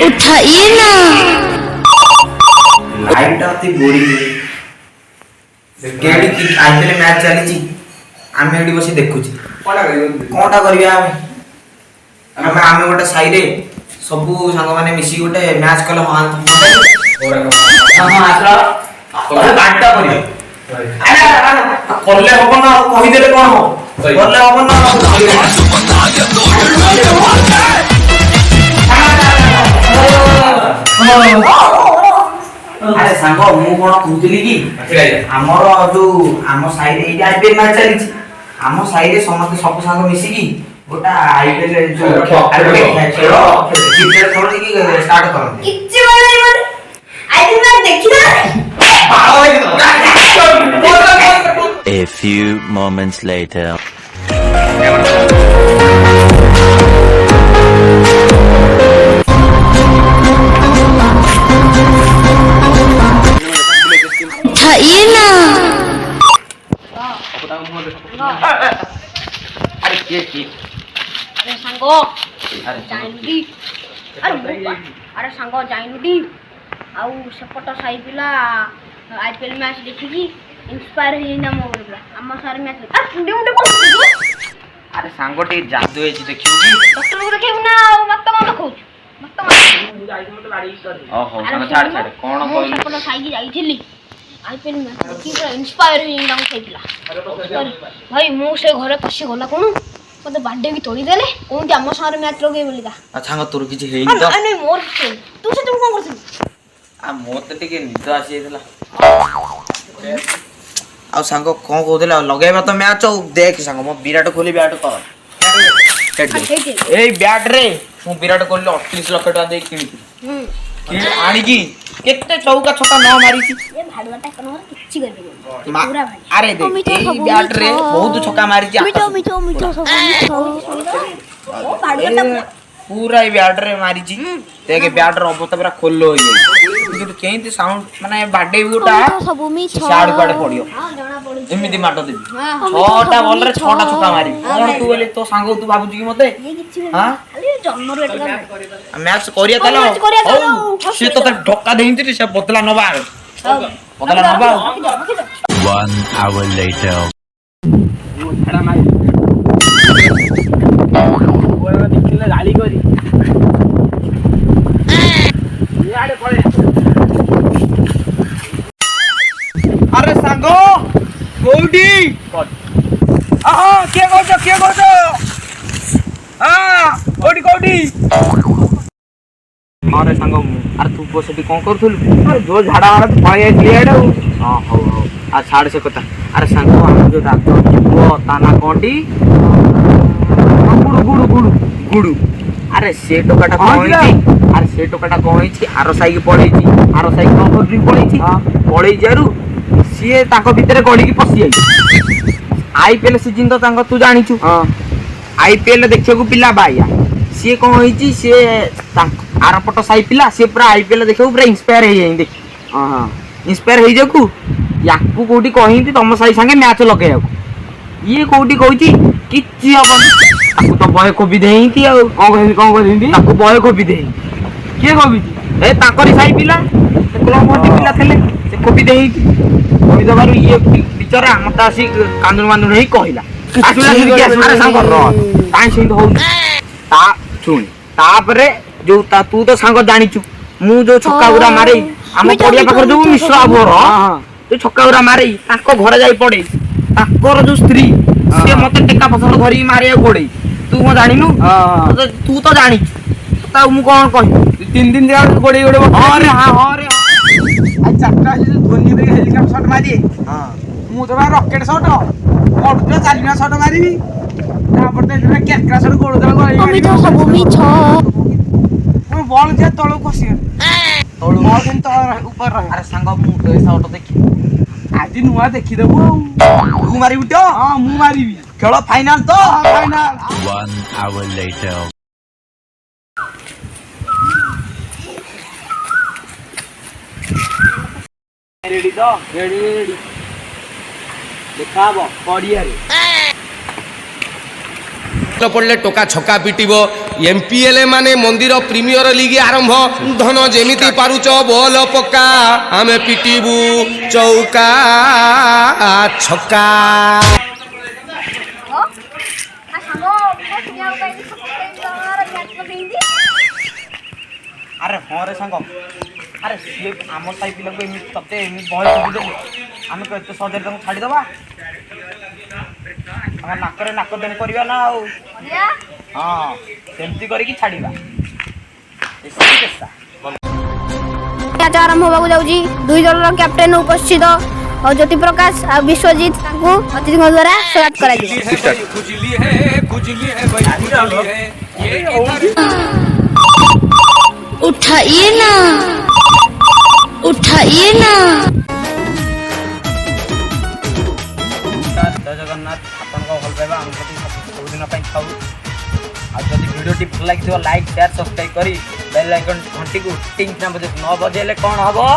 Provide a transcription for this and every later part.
उठाइए ना लाइट आती बोरिंग केडी की आईपीएल मैच चली आमे एडी बसी देखुची कोनटा करिया आमे आमे गोटे साई रे सब संग माने मिसी गोटे मैच कले हां हां आसला कोन बाटा करिया अरे करले होबो ना कहि देले कोन हो करले होबो ना अरे सांग मु कोन कहउतली की हमर जो हम साई रे एडी आईपीएल मैच चली हम साई रे समस्त सब संग मिसी की गोटा आईपीएल जो खेलो क्रिकेट खेलो की स्टार्ट करो किच्ची वाला मन आईपीएल मैच देखी ना A few moments later. उठाइए ना अरे के अरे सांगो जाइनुडी अरे सांगो जाइनुडी आउ सेपट साई पिला आईपीएल मैच देखिकी इंस्पायर हेना मो बोला हम सारे मैच अरे उडे अरे सांगोटी जादू है देखियो की डॉक्टर को देखियो ना मत देखौ मत ओहो संग छाड़ छाड़ कोन कहली सेपट साई की जाइथिली आईपीएल मैच देखि इंस्पायर हेना मो साई पिला भाई मो से घरे पसी गला कोन मते बाडे भी तोड़ी देले कोन हम सारे मैच लगे बोलिका अच्छा तोर किछि हेई तो अरे मोर तू से तुम कोन करथिल आ मोर त टिके निद आसी देला आ सांग कोन कहउतला लगाइबा तो मैच देख सांग मो विराट कोहली बैट कर ए बैट रे मु विराट कोहली 38 लाख टका दे किनी कि आनी की केते चौका छक्का न मारी छी ये भाडवाटा कनो किछि कर देबो पूरा भाई अरे देख ए बैट रे बहुत छक्का मारी छी मिठो सब मिठो ओ भाडवाटा पूरा ही बैट रे मारी छी देख बैट रे अवस्था पूरा खोलो होई जे केंती साउंड माने बाडे गोटा सब मिठो साड पाडे पडियो हां जणा पडु एमिति माटो देबी छटा बॉल रे छटा छक्का मारी कोन तू बोले तो सांग तू बाबूजी की मते हां खाली जन्म रे एटका मैच करिया तलो से तो ढक्का देहिंती से बदला नबा बदला नबा 1 hour later. छड़ा मारी ओरा दिखले गाली करी याडे पळे अरे सांगो कोडी आहा के कोचो हां कोडी अरे सांग अरे तू बसटी कोन करथुल अरे जो झाड़ा वाला तो पळे आइली एडा हां हो आ छाड़ से कथा अरे सांग हम जो डॉक्टर वो ताना कोंडी गुडू अरे से टोकाटा कोइची अरे से टोकाटा कोइची आरो साई के पळेची आरो साई कोन करथि पळेची पळेई जारू सिए ताको भीतर गडी की पसी आई आईपीएल सीजन तो तांको तू जानिछु हां आईपीएल देखियो को पिला बाया सिए कोन होईची से आरो पटो साई पिला से पूरा आईपीएल देखियो पूरा इंस्पायर हे जाई देख हां इंस्पायर हे जाकू याकू कोठी कहिंती तम साई संगे मैच लगे ये कोठी कहूची किछि अपन ताकू तो बय कोबी देहिंती आ कोन कहिंती ताकू बय कोबी देहि के कोबी ए ताकरी साई पिला से क्लब मोटी पिला थले से कोबी देहिंती कोबी दबारु ये बिचारा मत आसी कांदुन मांदुन हे कहिला अरे सांग र काई सिंध हो ता सुन तापरे जो ता तू तो सांग जानिचु मु जो छक्का गुरा मारे हम पडिया पाखर जो मिश्रा बोर तो छक्का गुरा मारे ताको घर जाई पड़े ताकोर जो स्त्री से मते टेका पसर धरी मारे गोडे तू म जानिनु तू तो जानि ता मु कोन कहि 3 दिन जा गोडे गोडे अरे हां रे आ चारटा धोनी दे हेलिकॉप्टर शॉट मारी हां मु तो रॉकेट शॉट मोटो चालिना शॉट मारीबी तापर ते केकरा शॉट गोड दल गई मिठो सब मिठो मु बॉल जे तळो खसी तळो बॉल दिन तो ऊपर रहे अरे सांग मु तो शॉट देखि आज नुआ देखि देबो तू मारी उठो हां मु मारीबी खेलो फाइनल तो फाइनल 1 hour later. रेडी तो रेडी देखाबो पडिया रे तो पड़ले टोका छक्का पिटिबो एमपीएल माने मंदिर प्रीमियर लीग आरंभ धन जेमिति पारुच बॉल पक्का आमे पिटिबू चौका छक्का अरे हाँ रे सांग अरे सी आम साई पिला को एमती तते एमती बहल सुविधे आम केते सजरे तक छाड़ीदबा आम नाकरे नाक देने करवा ना हाँ सेमती करके छाड़ीबा मैच आरंभ होगा जाऊँगी दुई दल कैप्टेन उपस्थित और ज्योति प्रकाश और विश्वजीत अतिथि द्वारा स्वागत करा उठाइए ना उठाइए ना। जय जगन्नाथ आपन को भल पाइबा हम सब दिन खाऊ आ जदि वीडियो टी भल लागिथिबो लाइक शेयर सब्सक्राइब करी बेल आइकन घंटी को टिंग ना बजे 9 बजे ले कोन हबो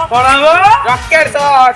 रॉकेट शॉट।